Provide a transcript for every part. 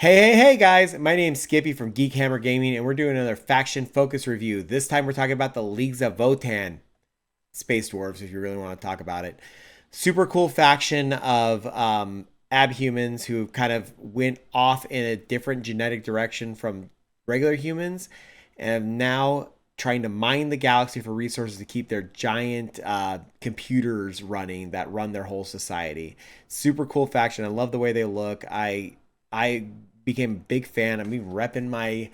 Hey guys, my name's Skippy from Geek Hammer Gaming, and we're doing another faction focus review. This time we're talking about the Leagues of Votann, Space Dwarves, if you really want to talk about it. Super cool faction of abhumans who kind of went off in a different genetic direction from regular humans, and now trying to mine the galaxy for resources to keep their giant computers running that run their whole society. Super cool faction. I love the way they look. I became a big fan. I'm even repping my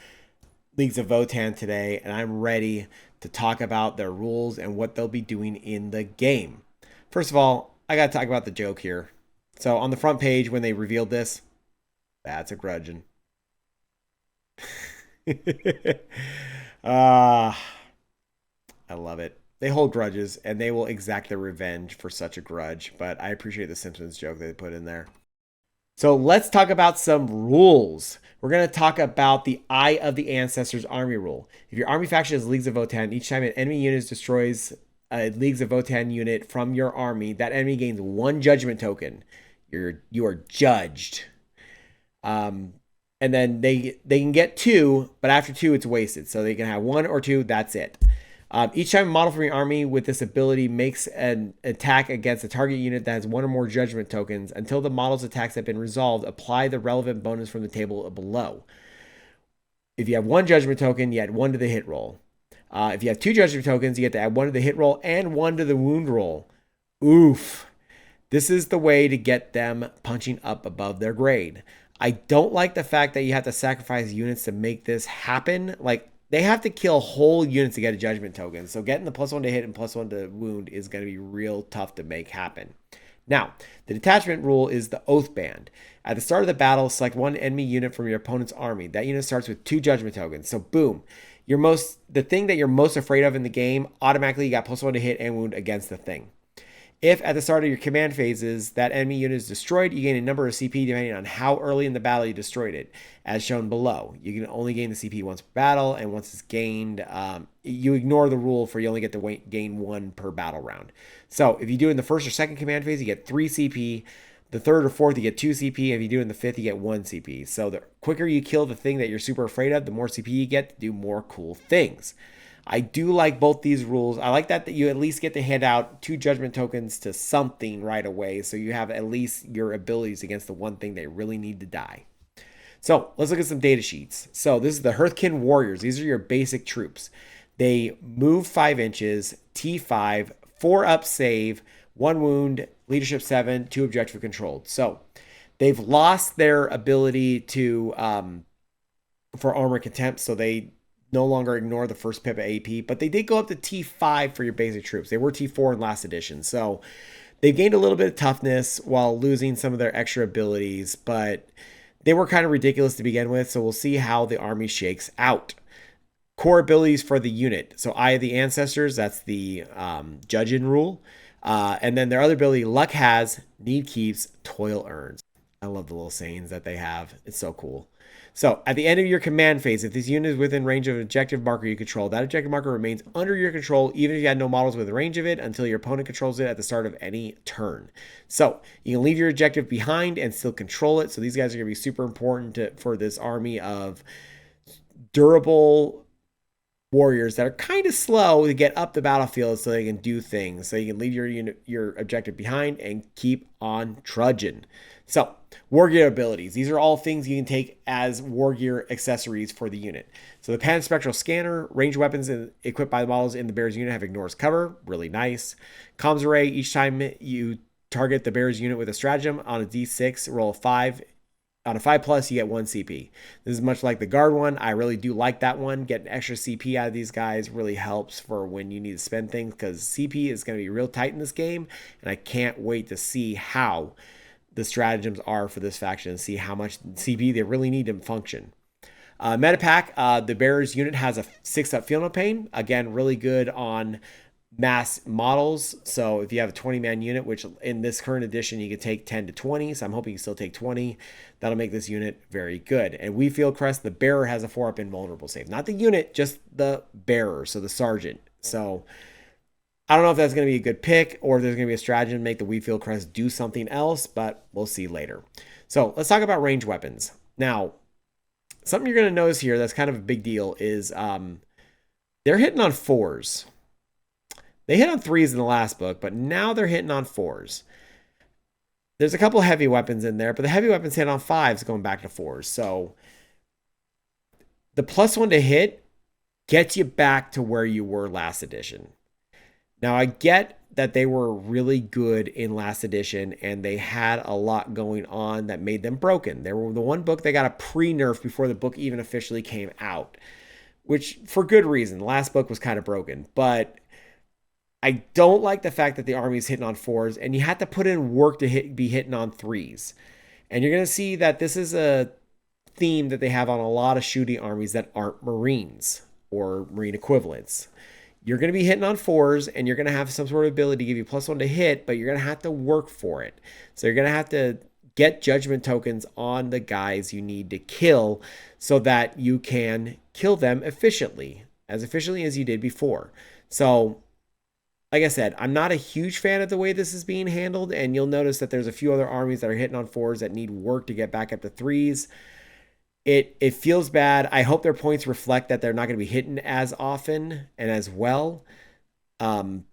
Leagues of Votann today, and I'm ready to talk about their rules and what they'll be doing in the game. First of all, I got to talk about the joke here. So on the front page, when they revealed this, that's a grudging. Ah, I love it. They hold grudges, and they will exact their revenge for such a grudge. But I appreciate the Simpsons joke they put in there. So let's talk about some rules. We're going to talk about the Eye of the Ancestors army rule. If your army faction is Leagues of Votann, each time an enemy unit destroys a Leagues of Votann unit from your army, that enemy gains one judgment token. You are judged. And then they can get two, but after two, it's wasted. So they can have one or two. That's it. Each time a model from your army with this ability makes an attack against a target unit that has one or more judgment tokens, until the model's attacks have been resolved, apply the relevant bonus from the table below. If you have one judgment token, you add one to the hit roll. If you have two judgment tokens, you get to add one to the hit roll and one to the wound roll. Oof. This is the way to get them punching up above their grade. I don't like the fact that you have to sacrifice units to make this happen. Like, they have to kill whole units to get a judgment token. So getting the +1 to hit and +1 to wound is going to be real tough to make happen. Now, the detachment rule is the Oath Band. At the start of the battle, select one enemy unit from your opponent's army. That unit starts with 2 judgment tokens. So boom, the thing that you're most afraid of in the game, automatically you got +1 to hit and wound against the thing. If at the start of your command phases that enemy unit is destroyed, you gain a number of CP depending on how early in the battle you destroyed it, as shown below. You can only gain the CP once per battle, and once it's gained, you ignore the rule for you only get to gain 1 per battle round. So if you do it in the first or second command phase, you get 3 CP. The third or fourth, you get 2 CP. If you do it in the fifth, you get 1 CP. So the quicker you kill the thing that you're super afraid of, the more CP you get to do more cool things. I do like both these rules. I like that you at least get to hand out 2 judgment tokens to something right away, so you have at least your abilities against the one thing they really need to die. So let's look at some data sheets. So this is the Hearthkin Warriors. These are your basic troops. They move 5 inches, T5, 4 up save, 1 wound, leadership 7, 2 objective controlled. So they've lost their ability to for armor contempt, so they no longer ignore the first pip of AP, but they did go up to T5 for your basic troops. They were T4 in last edition, so they've gained a little bit of toughness while losing some of their extra abilities, but they were kind of ridiculous to begin with, so we'll see how the army shakes out. Core abilities for the unit. So Eye of the Ancestors, that's the Judging rule. And then their other ability, Luck Has, Need Keeps, Toil Earns. I love the little sayings that they have. It's so cool. So at the end of your command phase, if this unit is within range of an objective marker you control, that objective marker remains under your control even if you had no models within range of it until your opponent controls it at the start of any turn. So you can leave your objective behind and still control it. So these guys are going to be super important for this army of durable warriors that are kind of slow to get up the battlefield so they can do things. So you can leave your objective behind and keep on trudging. So, war gear abilities. These are all things you can take as war gear accessories for the unit. So the Panspectral Scanner, ranged weapons equipped by the models in the bear's unit have ignores cover, really nice. Comms Array, each time you target the bear's unit with a stratagem on a D6, roll a 5. On a 5+, you get 1 CP. This is much like the guard one. I really do like that one. Getting extra CP out of these guys really helps for when you need to spend things, because CP is going to be real tight in this game, and I can't wait to see how the stratagems are for this faction and see how much CP they really need to function. Metapack, the bearer's unit has a 6-up Feel No Pain. Again, really good on mass models. So if you have a 20-man unit, which in this current edition you can take 10 to 20, so I'm hoping you still take 20. That'll make this unit very good. And We Feel Crest, the bearer has a 4-up invulnerable save. Not the unit, just the bearer, so the sergeant. So I don't know if that's going to be a good pick or if there's going to be a strategy to make the We Feel Crest do something else, but we'll see later. So let's talk about ranged weapons. Now, something you're going to notice here that's kind of a big deal is they're hitting on 4s. They hit on 3s in the last book, but now they're hitting on 4s. There's a couple heavy weapons in there, but the heavy weapons hit on 5s going back to 4s. So the +1 to hit gets you back to where you were last edition. Now, I get that they were really good in last edition and they had a lot going on that made them broken. They were the one book they got a pre-nerf before the book even officially came out, which for good reason. The last book was kind of broken, but I don't like the fact that the army is hitting on 4s and you have to put in work to be hitting on 3s. And you're going to see that this is a theme that they have on a lot of shooting armies that aren't Marines or Marine equivalents. You're going to be hitting on 4s and you're going to have some sort of ability to give you +1 to hit, but you're going to have to work for it. So you're going to have to get judgment tokens on the guys you need to kill so that you can kill them efficiently as you did before. So, like I said, I'm not a huge fan of the way this is being handled, and you'll notice that there's a few other armies that are hitting on 4s that need work to get back up to 3s. It feels bad. I hope their points reflect that they're not going to be hitting as often and as well. And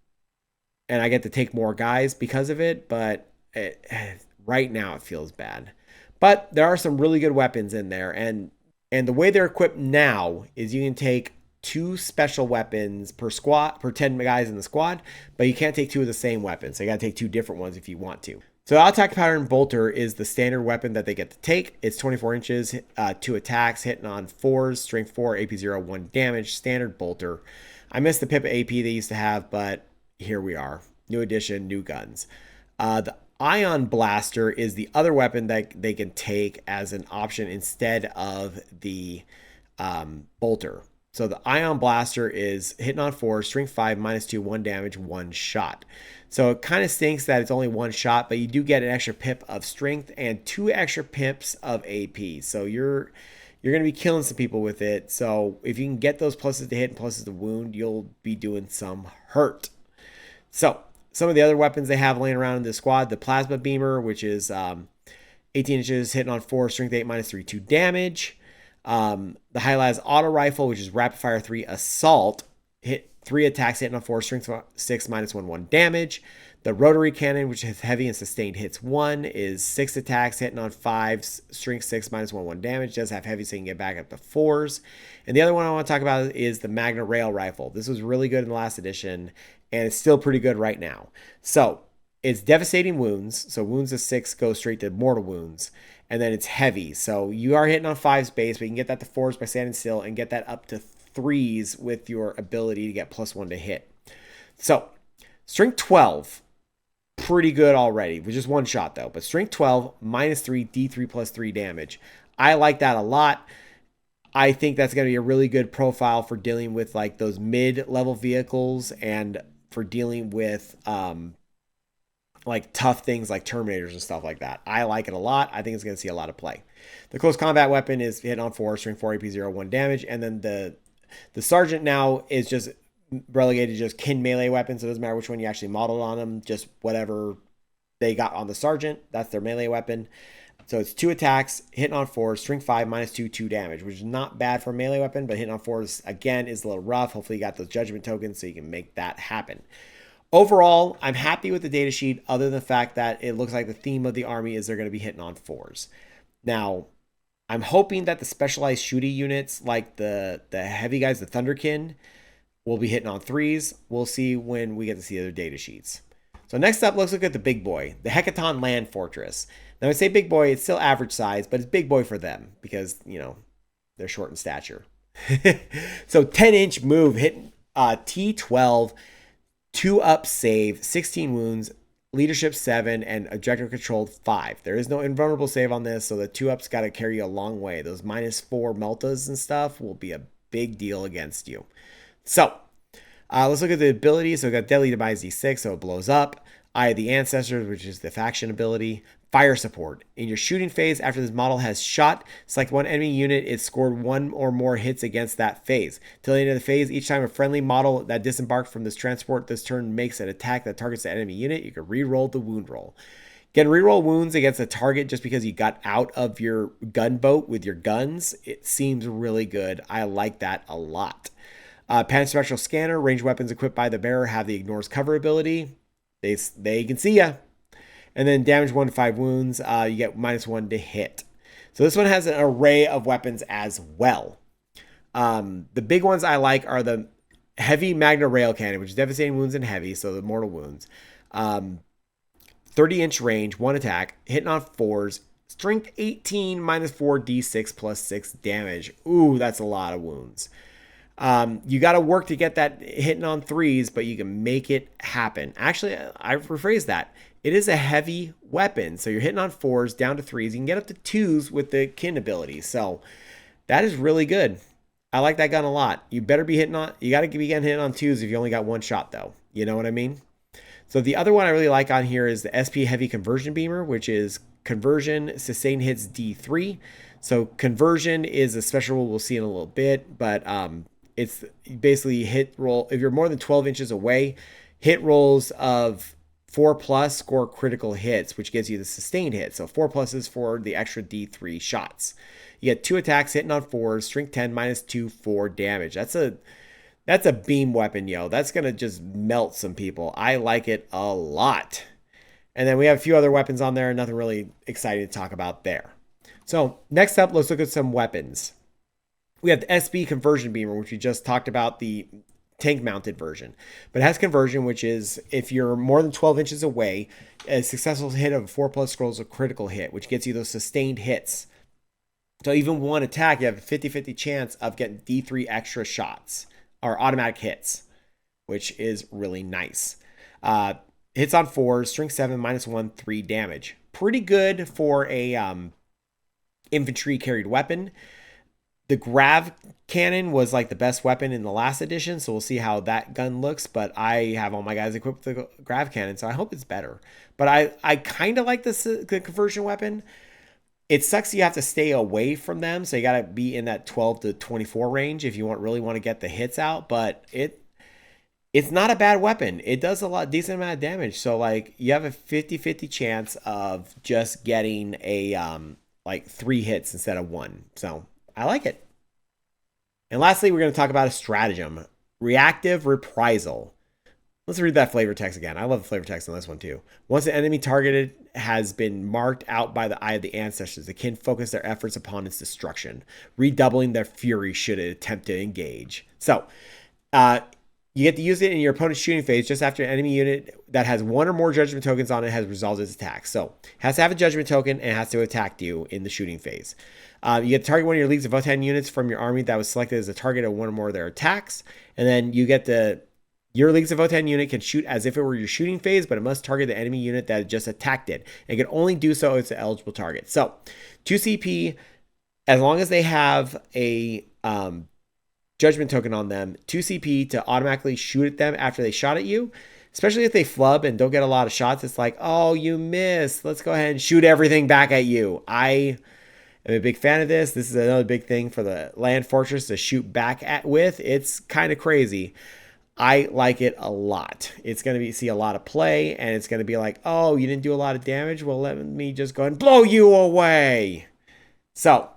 I get to take more guys because of it, but right now it feels bad. But there are some really good weapons in there, and the way they're equipped now is you can take 2 special weapons per squad, per 10 guys in the squad, but you can't take 2 of the same weapons. So you got to take 2 different ones if you want to. So attack pattern bolter is the standard weapon that they get to take. It's 24 inches, 2 attacks, hitting on 4s, strength 4, AP 0, 1 damage, standard bolter. I miss the Pippa AP they used to have, but here we are. New edition, new guns. The Ion Blaster is the other weapon that they can take as an option instead of the bolter. So the Ion Blaster is hitting on 4, strength 5, -2, 1 damage, 1 shot. So it kind of stinks that it's only 1 shot, but you do get an extra pip of strength and 2 extra pips of AP. So you're going to be killing some people with it. So if you can get those pluses to hit and pluses to wound, you'll be doing some hurt. So some of the other weapons they have laying around in the squad, the Plasma Beamer, which is 18 inches, hitting on 4, strength 8, -3, 2 damage. The High-Las Auto Rifle, which is Rapid Fire 3 Assault, hit 3 attacks, hitting on 4, strength 6, -1, 1 damage. The Rotary Cannon, which has heavy and sustained hits 1, is 6 attacks, hitting on 5, strength 6, -1, 1 damage. Does have heavy, so you can get back up to 4s. And the other one I want to talk about is the Magna Rail Rifle. This was really good in the last edition, and it's still pretty good right now. So it's devastating wounds. So wounds of 6 go straight to mortal wounds. And then it's heavy. So you are hitting on 5's base, but you can get that to 4s by standing still and get that up to 3s with your ability to get +1 to hit. So strength 12, pretty good already, with just 1 shot though. But strength 12, -3, D3 +3 damage. I like that a lot. I think that's going to be a really good profile for dealing with like those mid-level vehicles and for dealing with like tough things like Terminators and stuff like that. I like it a lot. I think it's going to see a lot of play. The close combat weapon is hit on 4, strength 4, AP 0, 1 damage. And then the Sergeant now is just relegated to just kin melee weapons. So it doesn't matter which one you actually modeled on them. Just whatever they got on the Sergeant. That's their melee weapon. So it's 2 attacks, hitting on 4, strength 5, -2, 2 damage, which is not bad for a melee weapon, but hitting on 4s, again, is a little rough. Hopefully you got those judgment tokens so you can make that happen. Overall, I'm happy with the data sheet other than the fact that it looks like the theme of the army is they're going to be hitting on 4s. Now, I'm hoping that the specialized shooting units like the heavy guys, the Thunderkin, will be hitting on 3s. We'll see when we get to see other data sheets. So next up, let's look at the big boy, the Hecaton Land Fortress. Now, I say big boy, it's still average size, but it's big boy for them because, you know, they're short in stature. So 10-inch move, hitting T12, 2-up save, 16 wounds, leadership 7, and objective controlled 5. There is no invulnerable save on this, so the 2-up's got to carry you a long way. Those -4 meltas and stuff will be a big deal against you. So let's look at the abilities. So we got Deadly Demise D6, so it blows up. Eye of the Ancestors, which is the faction ability. Fire support. In your shooting phase, after this model has shot, select one enemy unit. It scored 1 or more hits against that phase. Till the end of the phase, each time a friendly model that disembarked from this transport this turn makes an attack that targets the enemy unit, you can re-roll the wound roll. Getting reroll wounds against a target just because you got out of your gunboat with your guns, it seems really good. I like that a lot. Pan Spectral Scanner, ranged weapons equipped by the bearer have the ignores cover ability. They can see ya. And then damage 1 to 5 wounds, you get -1 to hit. So this one has an array of weapons as well. The big ones I like are the Heavy Magna Rail Cannon, which is devastating wounds and heavy, so the mortal wounds. 30-inch range, 1 attack, hitting on 4s, strength 18, -4 d6 plus 6 damage. Ooh, that's a lot of wounds. You got to work to get that hitting on 3s, but you can make it happen. Actually, I rephrase that. It is a heavy weapon, so you're hitting on 4s down to 3s. You can get up to 2s with the kin ability, so that is really good. I like that gun a lot. You better be hitting on, you got to be getting hit on 2s if you only got 1 shot, though. You know what I mean? So the other one I really like on here is the SP Heavy Conversion Beamer, which is conversion, sustain hits D3. So conversion is a special rule we'll see in a little bit, but it's basically hit roll. If you're more than 12 inches away, hit rolls of 4+ score critical hits, which gives you the sustained hit. So 4+ is for the extra D3 shots. You get 2 attacks hitting on 4s, strength 10, -2, 4 damage. That's a beam weapon, yo. That's going to just melt some people. I like it a lot. And then we have a few other weapons on there. Nothing really exciting to talk about there. So next up, let's look at some weapons. We have the SB Conversion Beamer, which we just talked about, the tank-mounted version. But it has conversion, which is if you're more than 12 inches away, a successful hit of 4+ scrolls a critical hit, which gets you those sustained hits. So even 1 attack, you have a 50-50 chance of getting D3 extra shots, or automatic hits, which is really nice. Hits on 4s, strength 7, -1, 3 damage. Pretty good for a infantry carried weapon. The grav cannon was like the best weapon in the last edition, so we'll see how that gun looks, but I have all my guys equipped with the grav cannon, so I hope it's better. But I kind of like the conversion weapon. It sucks you have to stay away from them, so you got to be in that 12 to 24 range if you really want to get the hits out, but it's not a bad weapon. It does a decent amount of damage, so like you have a 50-50 chance of just getting a like 3 hits instead of 1. So I like it. And lastly, we're going to talk about a stratagem, Reactive Reprisal. Let's read that flavor text again. I love the flavor text on this one too. Once the enemy targeted has been marked out by the eye of the ancestors, the kin focus their efforts upon its destruction, redoubling their fury should it attempt to engage. So, you get to use it in your opponent's shooting phase just after an enemy unit that has 1 or more judgment tokens on it has resolved its attack. So, it has to have a judgment token and it has to attack you in the shooting phase. You get to target one of your Leagues of Votann units from your army that was selected as a target of 1 or more of their attacks. And then you get your Leagues of Votann unit can shoot as if it were your shooting phase, but it must target the enemy unit that just attacked it. And can only do so if it's an eligible target. So, 2 CP, as long as they have a judgment token on them, 2 CP to automatically shoot at them after they shot at you. Especially if they flub and don't get a lot of shots, it's like, oh, you missed. Let's go ahead and shoot everything back at you. I am a big fan of this. This is another big thing for the land fortress to shoot back at with. It's kind of crazy. I like it a lot. It's going to see a lot of play, and it's going to be like, oh, you didn't do a lot of damage? Well, let me just go ahead and blow you away. So,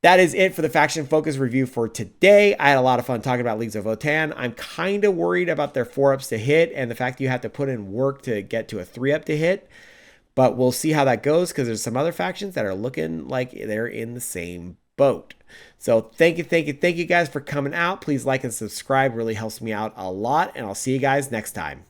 that is it for the Faction Focus review for today. I had a lot of fun talking about Leagues of Votann. I'm kind of worried about their 4-ups to hit and the fact that you have to put in work to get to a 3-up to hit. But we'll see how that goes because there's some other factions that are looking like they're in the same boat. So thank you guys for coming out. Please like and subscribe. It really helps me out a lot. And I'll see you guys next time.